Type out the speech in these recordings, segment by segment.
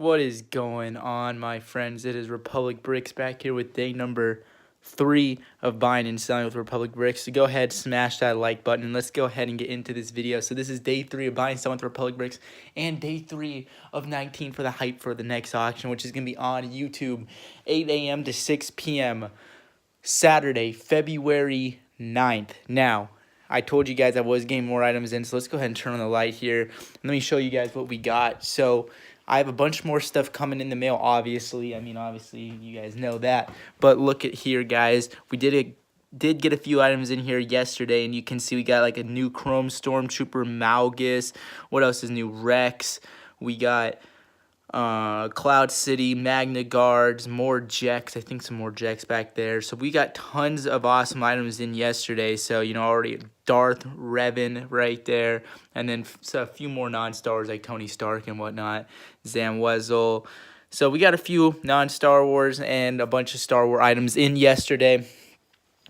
What is going on, my friends? It is Republic Bricks back here with day number 3 of buying and selling with Republic Bricks. So go ahead, smash that like button, and let's go ahead and get into this video. So this is day 3 of buying and selling with Republic Bricks, and day 3 of 19 for the hype for the next auction, which is going to be on YouTube, 8 a.m. to 6 p.m. Saturday, February 9th. Now, I told you guys I was getting more items in, so let's go ahead and turn on the light here. And let me show you guys what we got. So I have a bunch more stuff coming in the mail, obviously. Obviously, you guys know that. But look at here, guys. We did get a few items in here yesterday, and you can see we got like a new Chrome Stormtrooper MOCS. What else is new? Rex. We got Cloud City, Magna Guards, more Jeks. I think some more Jeks back there. So we got tons of awesome items in yesterday. So, you know, already Darth Revan right there. And then a few more non-Star Wars like Tony Stark and whatnot. Zam Wezel. So we got a few non-Star Wars and a bunch of Star Wars items in yesterday.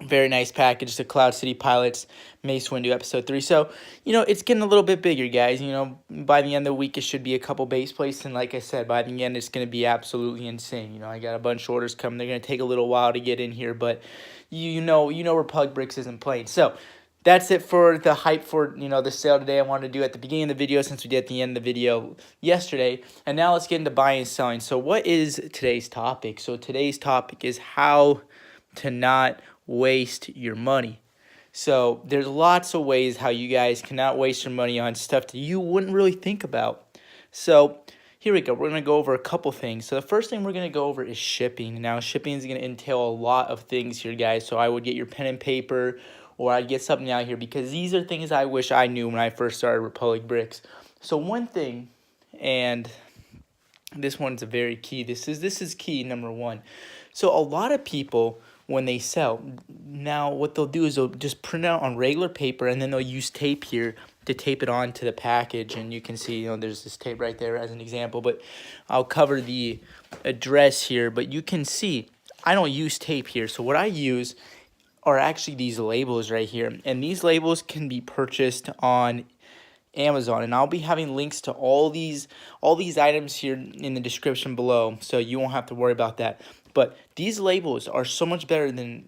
Very nice package. The Cloud City Pilots, Mace Windu Episode 3. So, you know, it's getting a little bit bigger, guys. You know, by the end of the week, it should be a couple base plates. And like I said, by the end, it's going to be absolutely insane. You know, I got a bunch of orders coming. They're going to take a little while to get in here. But, you know Republic Bricks isn't playing. So, that's it for the hype for, you know, the sale today. I wanted to do at the beginning of the video since we did at the end of the video yesterday. And now let's get into buying and selling. So, what is today's topic? So, today's topic is how to not waste your money. So there's lots of ways how you guys cannot waste your money on stuff that you wouldn't really think about. So here we go. We're going to go over a couple things. So the first thing we're going to go over is shipping. Now shipping is going to entail a lot of things here, guys. So I would get your pen and paper, or I'd get something out here, because these are things I wish I knew when I first started Republic Bricks. So one thing, and this one's a very key. This is key number one. So a lot of people, when they sell, now what they'll do is they'll just print out on regular paper, and then they'll use tape here to tape it onto the package. And you can see, you know, there's this tape right there as an example, but I'll cover the address here. But you can see I don't use tape here. So what I use are actually these labels right here, and these labels can be purchased on Amazon, and I'll be having links to all these items here in the description below, so you won't have to worry about that. But these labels are so much better than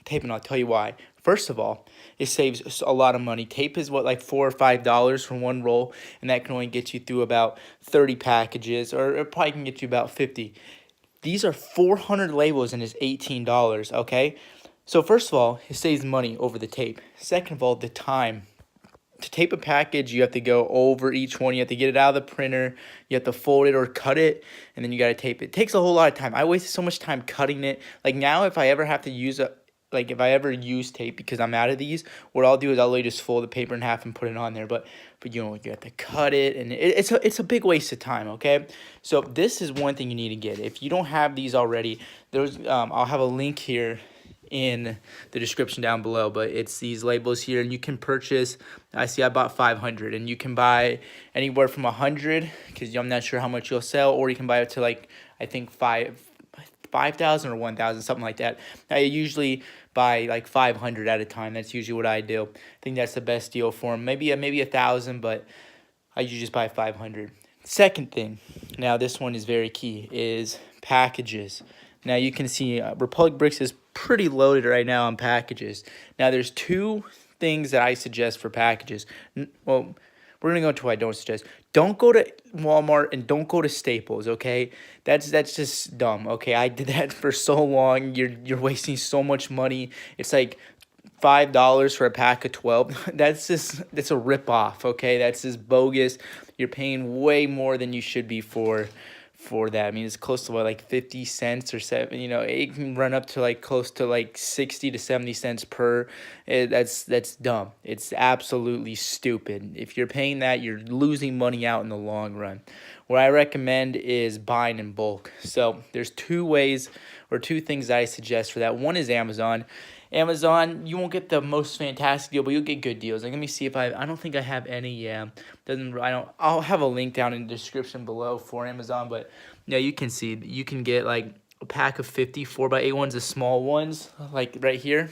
tape, and I'll tell you why. First of all, it saves a lot of money. Tape is what, like $4 or $5 for one roll, and that can only get you through about 30 packages, or it probably can get you about 50. These are 400 labels, and it's $18, okay? So first of all, it saves money over the tape. Second of all, the time. To tape a package, you have to go over each one. You have to get it out of the printer. You have to fold it or cut it, and then you got to tape it. It takes a whole lot of time. I wasted so much time cutting it. Like now, if I ever have to use if I ever use tape because I'm out of these, what I'll do is I'll literally just fold the paper in half and put it on there. But you know, you have to cut it, and it's a big waste of time. Okay, so this is one thing you need to get. If you don't have these already, there's I'll have a link here in the description down below, but it's these labels here, and you can purchase, I bought 500, and you can buy anywhere from 100, because I'm not sure how much you'll sell, or you can buy it to like, I think 5,000 or 1,000, something like that. I usually buy like 500 at a time. That's usually what I do. I think that's the best deal for them. Maybe 1,000, but I usually just buy 500. Second thing, now this one is very key, is packages. Now you can see Republic Bricks is pretty loaded right now on packages. Now there's two things that I suggest for packages. Well, we're gonna go into what I don't suggest. Don't go to Walmart and don't go to Staples. Okay, that's just dumb. Okay, I did that for so long. You're wasting so much money. It's like $5 for a pack of 12. That's a rip off. Okay, that's just bogus. You're paying way more than you should be for that. I mean, it's close to what, like 50 cents or 7, you know, it can run up to like close to like 60 to 70 cents per. That's dumb. It's absolutely stupid. If you're paying that, you're losing money out in the long run. What I recommend is buying in bulk. So there's two ways or two things that I suggest for that. One is Amazon. Amazon, you won't get the most fantastic deal, but you'll get good deals. Like, let me see if I don't think I have any. Yeah, I'll have a link down in the description below for Amazon, but yeah, you can see you can get like a pack of 50 4x8 ones, the small ones, like right here.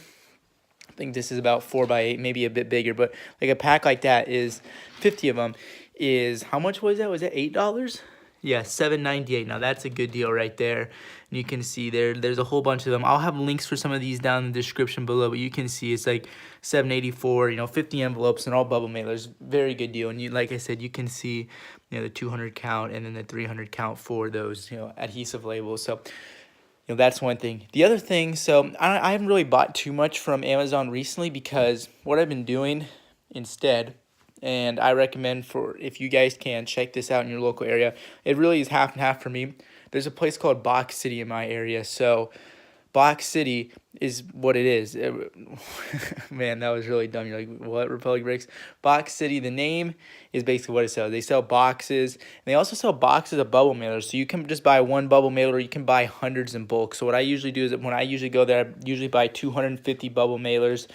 I think this is about 4x8, maybe a bit bigger, but like a pack like that is 50 of them. Is how much was that? Was that $8? Yeah, $7.98. Now that's a good deal right there. And you can see there's a whole bunch of them. I'll have links for some of these down in the description below, but you can see it's like $7.84, 50 envelopes and all bubble mailers. Very good deal. And you, like I said, you can see, the 200 count and then the 300 count for those, adhesive labels. So, that's one thing. The other thing, so I haven't really bought too much from Amazon recently, because what I've been doing instead, and I recommend, for if you guys can check this out in your local area, it really is half and half for me. There's a place called Box City in my area. So Box City is what it is. Man, that was really dumb. You're like, what, Republic Bricks? Box City, the name is basically what it sells. They sell boxes, and they also sell boxes of bubble mailers. So you can just buy one bubble mailer, or you can buy hundreds in bulk. So what I usually do is, when I usually go there, I usually buy 250 bubble mailers,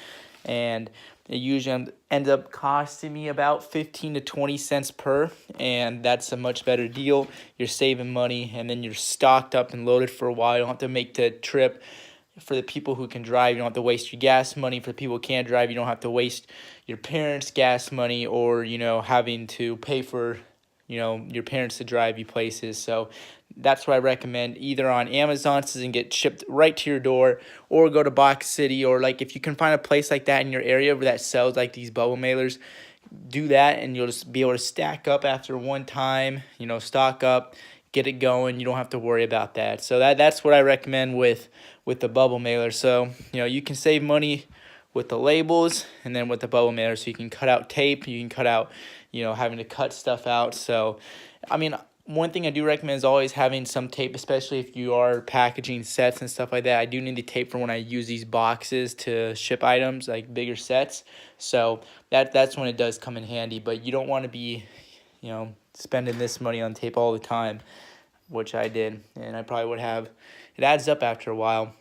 and it usually ends up costing me about 15 to 20 cents per, and that's a much better deal. You're saving money, and then you're stocked up and loaded for a while. You don't have to make the trip. For the people who can drive, you don't have to waste your gas money. For the people who can't drive, you don't have to waste your parents' gas money, or, having to pay for, your parents to drive you places. So that's what I recommend, either on Amazon and get shipped right to your door, or go to Box City, or like if you can find a place like that in your area that sells like these bubble mailers, do that, and you'll just be able to stack up after one time, stock up, get it going. You don't have to worry about that. So that's what I recommend with the bubble mailer. So, you can save money with the labels, and then with the bubble mailer, so you can cut out tape, you can cut out, having to cut stuff out. So, I mean, one thing I do recommend is always having some tape, especially if you are packaging sets and stuff like that. I do need the tape for when I use these boxes to ship items, like bigger sets. So that's when it does come in handy. But you don't want to be, spending this money on tape all the time, which I did, and I probably would have. It adds up after a while.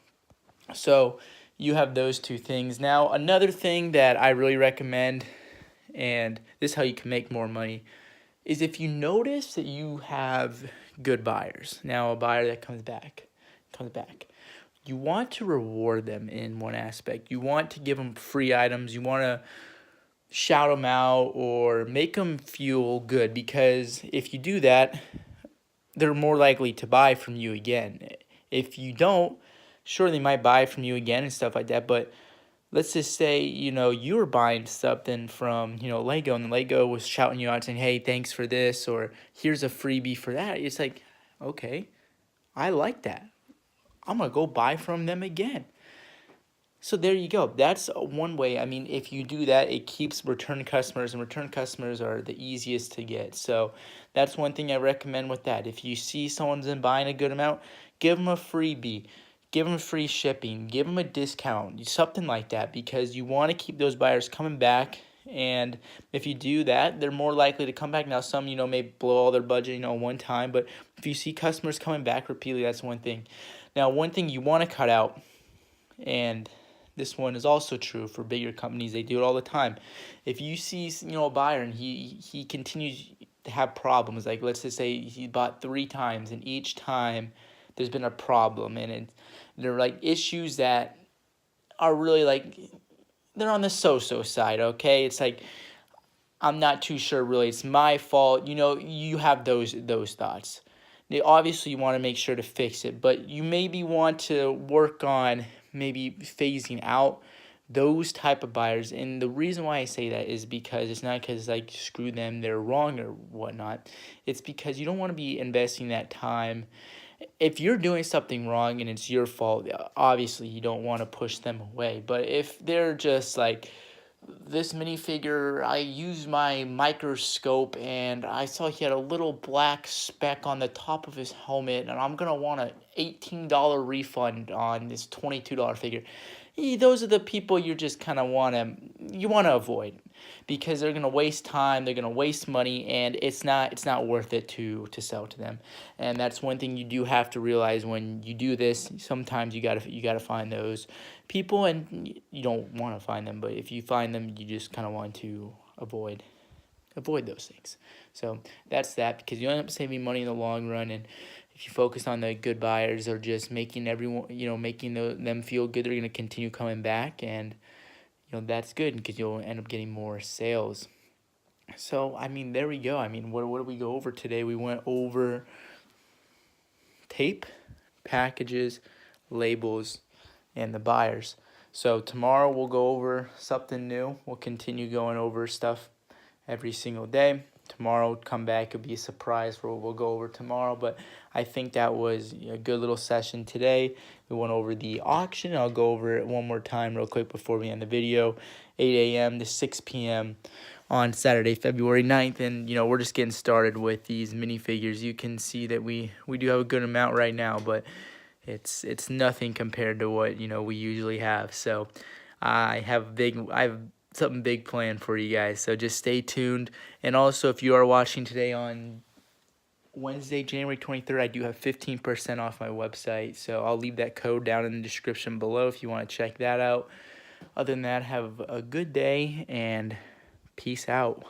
So you have those two things. Now, another thing that I really recommend, and this is how you can make more money, is if you notice that you have good buyers. Now, a buyer that comes back. You want to reward them in one aspect. You want to give them free items. You want to shout them out or make them feel good, because if you do that, they're more likely to buy from you again. If you don't, sure, they might buy from you again and stuff like that, but let's just say, you were buying something from, Lego, and Lego was shouting you out saying, hey, thanks for this, or here's a freebie for that. It's like, okay, I like that. I'm going to go buy from them again. So there you go. That's one way. I mean, if you do that, it keeps return customers, and return customers are the easiest to get. So that's one thing I recommend with that. If you see someone's been buying a good amount, give them a freebie. Give them free shipping. Give them a discount. Something like that, because you want to keep those buyers coming back. And if you do that, they're more likely to come back. Now, some, may blow all their budget, one time. But if you see customers coming back repeatedly, that's one thing. Now, one thing you want to cut out, and this one is also true for bigger companies. They do it all the time. If you see, a buyer, and he continues to have problems, like let's just say he bought 3 times, and each time there's been a problem, and they're like issues that are really like, they're on the so-so side, okay? It's like, I'm not too sure really, it's my fault. You have those thoughts. Obviously, you want to make sure to fix it, but you maybe want to work on maybe phasing out those type of buyers. And the reason why I say that is because it's not because, like, screw them, they're wrong or whatnot. It's because you don't want to be investing that time. If you're doing something wrong and it's your fault, obviously you don't want to push them away. But if they're just like, this minifigure, I used my microscope and I saw he had a little black speck on the top of his helmet, and I'm going to want an $18 refund on this $22 figure. Those are the people you just kind of want to avoid, because they're going to waste time, they're going to waste money, and it's not worth it to sell to them. And that's one thing you do have to realize when you do this. Sometimes you got to find those people, and you don't want to find them, but if you find them, you just kind of want to avoid those things. So that's that, because you end up saving money in the long run. And if you focus on the good buyers, or just making everyone, making them feel good, they're going to continue coming back, and that's good, because you'll end up getting more sales. So, I mean, there we go. I mean, what did we go over today? We went over tape, packages, labels, and the buyers. So tomorrow we'll go over something new. We'll continue going over stuff every single day. Tomorrow come back, it'll be a surprise for what we'll go over tomorrow, but I think that was a good little session today. We went over the auction. I'll go over it one more time real quick before we end the video. 8 a.m. to 6 p.m. on Saturday, February 9th, and we're just getting started with these minifigures. You can see that we do have a good amount right now, but it's nothing compared to what we usually have. So I have something big planned for you guys, so just stay tuned. And also, if you are watching today on Wednesday, January 23rd, I do have 15% off my website, so I'll leave that code down in the description below if you want to check that out. Other than that, have a good day and peace out.